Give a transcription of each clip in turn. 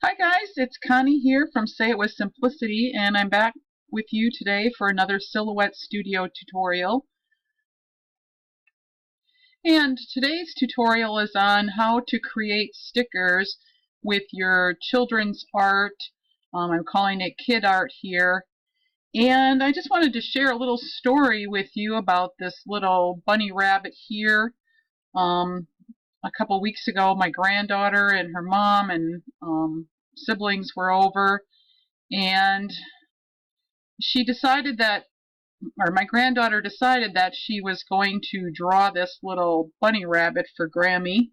Hi guys, it's Connie here from Say It With Simplicity, and I'm back with you today for another Silhouette Studio tutorial. And today's tutorial is on how to create stickers with your children's art. I'm calling it kid art here. And I just wanted to share a little story with you about this little bunny rabbit here. A couple weeks ago, my granddaughter and her mom and siblings were over, and she decided that, or my granddaughter decided that she was going to draw this little bunny rabbit for Grammy.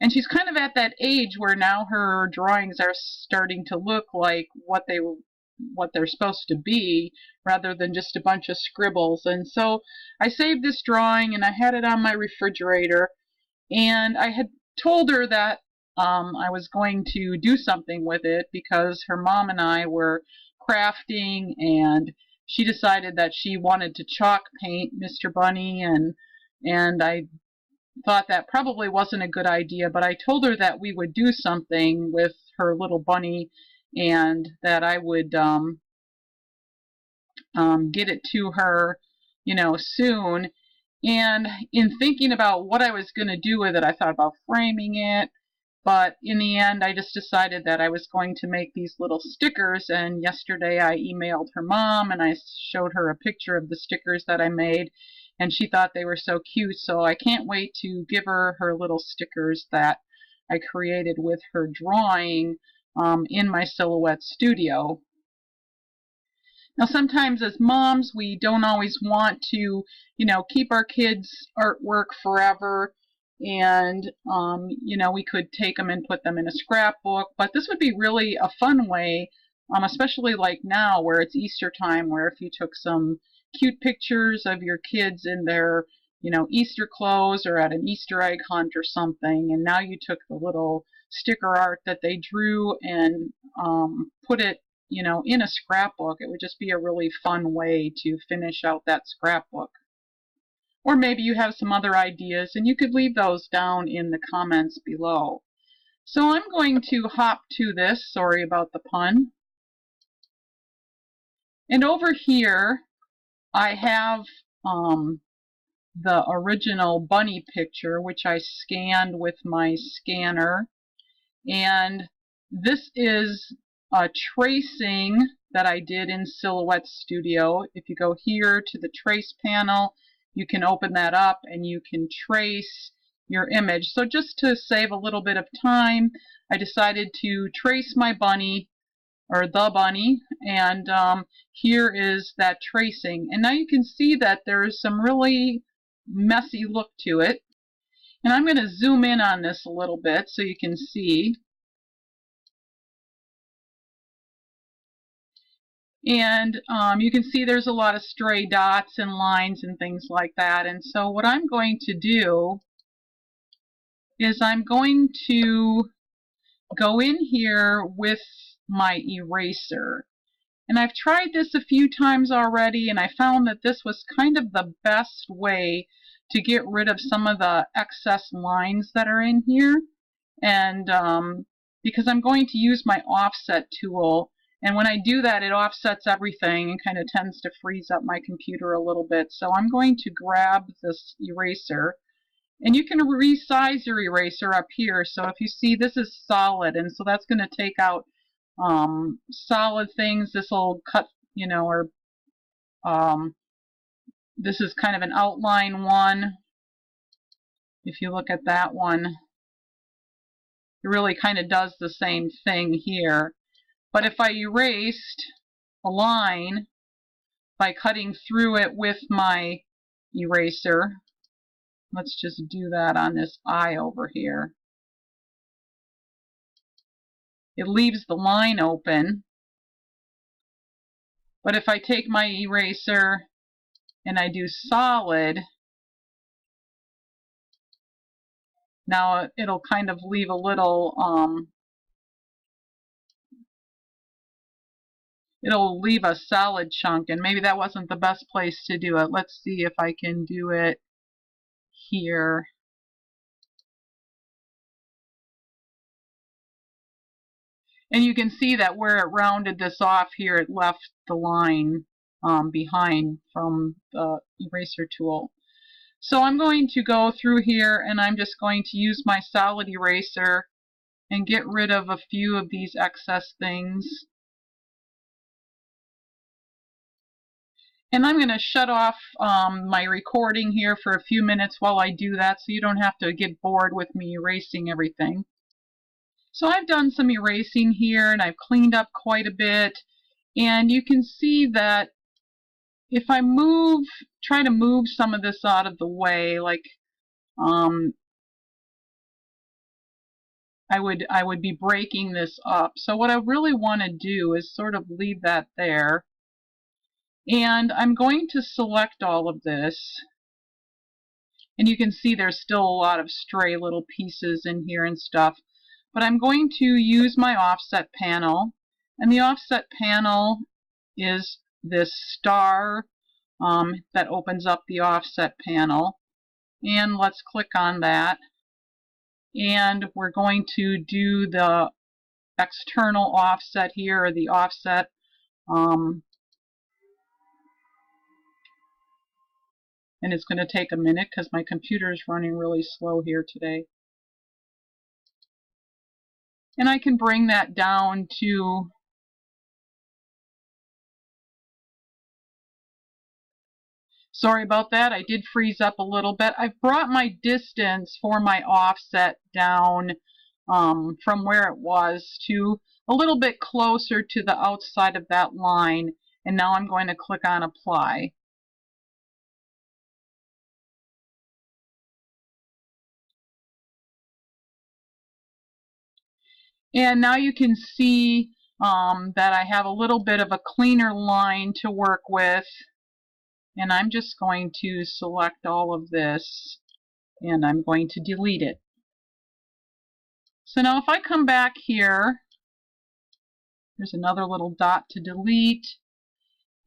And she's kind of at that age where now her drawings are starting to look like what they're supposed to be, rather than just a bunch of scribbles. And so I saved this drawing and I had it on my refrigerator, and I had told her that I was going to do something with it because her mom and I were crafting, and she decided that she wanted to chalk paint Mr. Bunny, and I thought that probably wasn't a good idea, but I told her that we would do something with her little bunny and that I would get it to her, soon. And in thinking about what I was going to do with it, I thought about framing it, but in the end I just decided that I was going to make these little stickers. And yesterday I emailed her mom and I showed her a picture of the stickers that I made, and she thought they were so cute, so I can't wait to give her her little stickers that I created with her drawing in my Silhouette studio. Now, sometimes as moms, we don't always want to, keep our kids' artwork forever. And, we could take them and put them in a scrapbook. But this would be really a fun way, especially like now where it's Easter time, where if you took some cute pictures of your kids in their, Easter clothes or at an Easter egg hunt or something, and now you took the little sticker art that they drew and put it in a scrapbook, it would just be a really fun way to finish out that scrapbook. Or maybe you have some other ideas, and you could leave those down in the comments below. So I'm going to hop to this, sorry about the pun. And over here, I have the original bunny picture, which I scanned with my scanner. And this is a tracing that I did in Silhouette Studio. If you go here to the trace panel, you can open that up and you can trace your image. So just to save a little bit of time, I decided to trace my bunny, or the bunny, and here is that tracing. And now you can see that there's some really messy look to it. And I'm going to zoom in on this a little bit so you can see. And you can see there's a lot of stray dots and lines and things like that. And so what I'm going to do is I'm going to go in here with my eraser. And I've tried this a few times already, and I found that this was kind of the best way to get rid of some of the excess lines that are in here. And because I'm going to use my offset tool, and when I do that, it offsets everything and kind of tends to freeze up my computer a little bit. So I'm going to grab this eraser, and you can resize your eraser up here. So if you see, this is solid, and so that's going to take out solid things. This will cut, or this is kind of an outline one. If you look at that one, it really kind of does the same thing here. But if I erased a line by cutting through it with my eraser, let's just do that on this eye over here. It leaves the line open. But if I take my eraser and I do solid, now it'll kind of leave a little it'll leave a solid chunk, and maybe that wasn't the best place to do it. Let's see if I can do it here. And you can see that where it rounded this off here, it left the line behind from the eraser tool. So I'm going to go through here and I'm just going to use my solid eraser and get rid of a few of these excess things. And I'm going to shut off my recording here for a few minutes while I do that, so you don't have to get bored with me erasing everything. So I've done some erasing here and I've cleaned up quite a bit, and you can see that if I try to move some of this out of the way, like I would be breaking this up. So what I really want to do is sort of leave that there. And I'm going to select all of this. And you can see there's still a lot of stray little pieces in here and stuff. But I'm going to use my offset panel. And the offset panel is this star that opens up the offset panel. And let's click on that. And we're going to do the external offset here, or the offset. And it's going to take a minute because my computer is running really slow here today. And I can bring that down to sorry about that, I did freeze up a little bit. I've brought my distance for my offset down from where it was to a little bit closer to the outside of that line. And now I'm going to click on apply. And now you can see that I have a little bit of a cleaner line to work with. And I'm just going to select all of this and I'm going to delete it. So now if I come back here, there's another little dot to delete.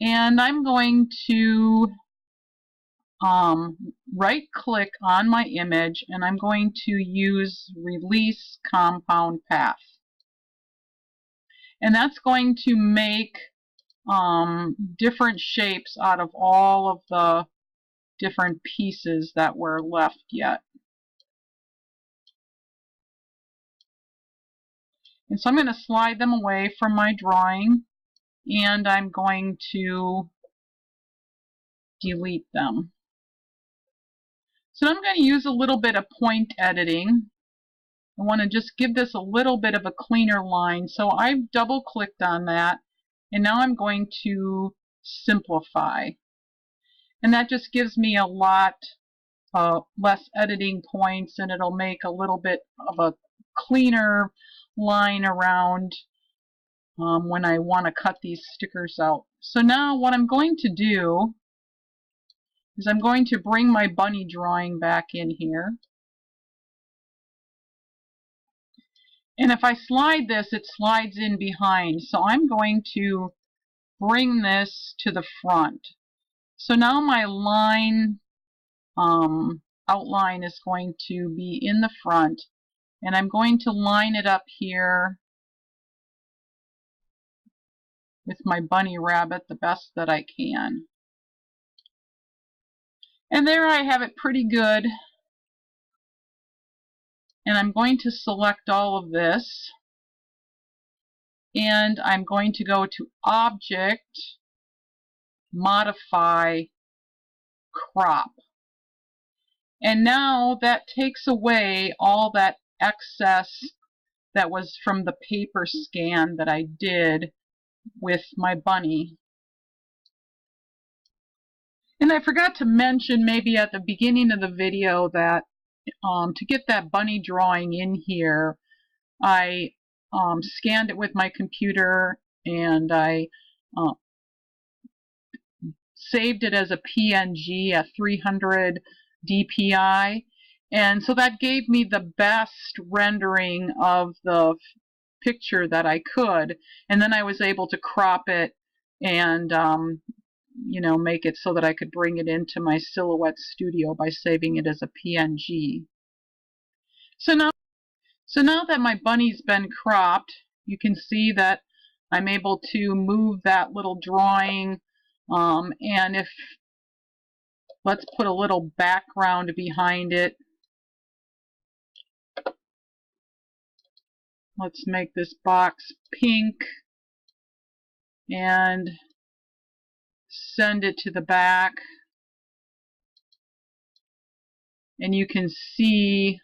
And I'm going to right click on my image and I'm going to use release compound path. And that's going to make different shapes out of all of the different pieces that were left yet. And so I'm going to slide them away from my drawing and I'm going to delete them. So I'm going to use a little bit of point editing. I want to just give this a little bit of a cleaner line. So I've double clicked on that and now I'm going to simplify. And that just gives me a lot less editing points and it'll make a little bit of a cleaner line around when I want to cut these stickers out. So now what I'm going to do is I'm going to bring my bunny drawing back in here. And if I slide this, it slides in behind. So I'm going to bring this to the front. So now my line outline is going to be in the front. And I'm going to line it up here with my bunny rabbit the best that I can. And there I have it pretty good. And I'm going to select all of this. And I'm going to go to Object, Modify, Crop. And now that takes away all that excess that was from the paper scan that I did with my bunny. And I forgot to mention maybe at the beginning of the video that to get that bunny drawing in here, I scanned it with my computer and I saved it as a PNG at 300 DPI. And so that gave me the best rendering of the picture that I could. And then I was able to crop it and you know, make it so that I could bring it into my Silhouette Studio by saving it as a PNG. So now that my bunny's been cropped, you can see that I'm able to move that little drawing, and if let's put a little background behind it. Let's make this box pink and send it to the back. And you can see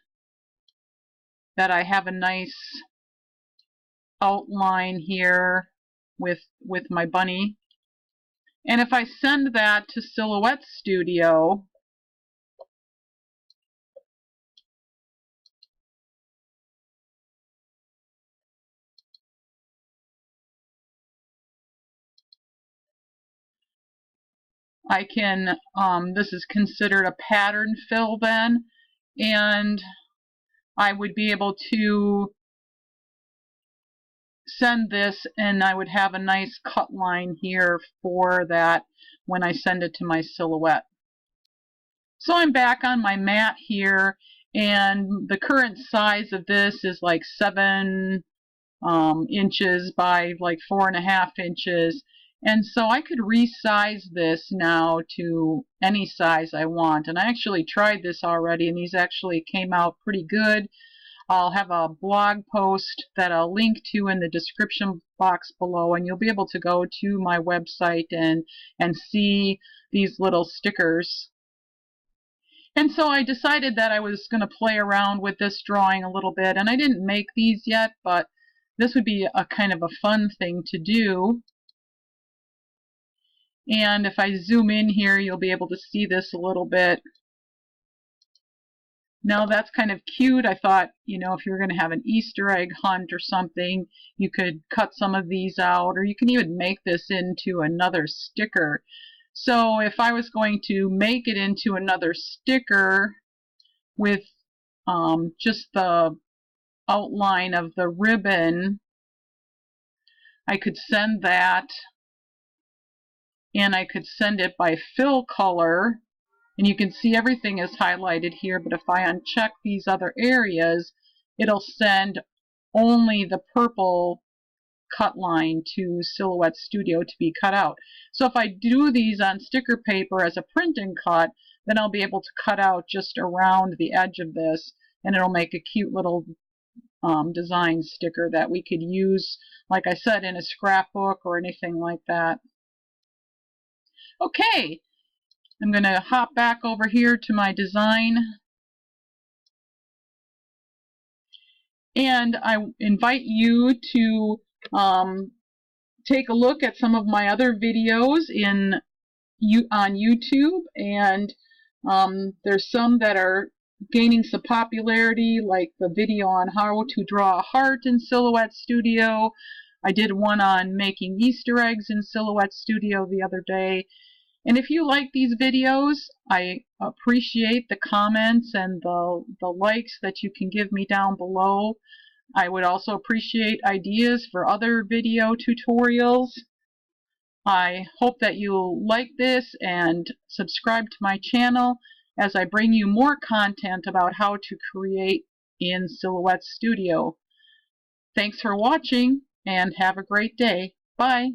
that I have a nice outline here with my bunny. And if I send that to Silhouette Studio, I can, this is considered a pattern fill then, and I would be able to send this and I would have a nice cut line here for that when I send it to my silhouette. So I'm back on my mat here, and the current size of this is like 7 inches by like 4.5 inches. And so I could resize this now to any size I want. And I actually tried this already, and these actually came out pretty good. I'll have a blog post that I'll link to in the description box below, and you'll be able to go to my website and see these little stickers. And so I decided that I was going to play around with this drawing a little bit, and I didn't make these yet, but this would be a kind of a fun thing to do. And if I zoom in here, you'll be able to see this a little bit. Now that's kind of cute. I thought, you know, if you're going to have an Easter egg hunt or something, you could cut some of these out, or you can even make this into another sticker. So if I was going to make it into another sticker with just the outline of the ribbon, I could send that, and I could send it by fill color. And you can see everything is highlighted here, but if I uncheck these other areas, it'll send only the purple cut line to Silhouette Studio to be cut out. So if I do these on sticker paper as a print and cut, then I'll be able to cut out just around the edge of this, and it'll make a cute little design sticker that we could use, like I said, in a scrapbook or anything like that. Okay. I'm going to hop back over here to my design, and I invite you to take a look at some of my other videos on YouTube, and there's some that are gaining some popularity, like the video on how to draw a heart in Silhouette Studio. I did one on making Easter eggs in Silhouette Studio the other day. And if you like these videos, I appreciate the comments and the likes that you can give me down below. I would also appreciate ideas for other video tutorials. I hope that you'll like this and subscribe to my channel as I bring you more content about how to create in Silhouette Studio. Thanks for watching, and have a great day. Bye.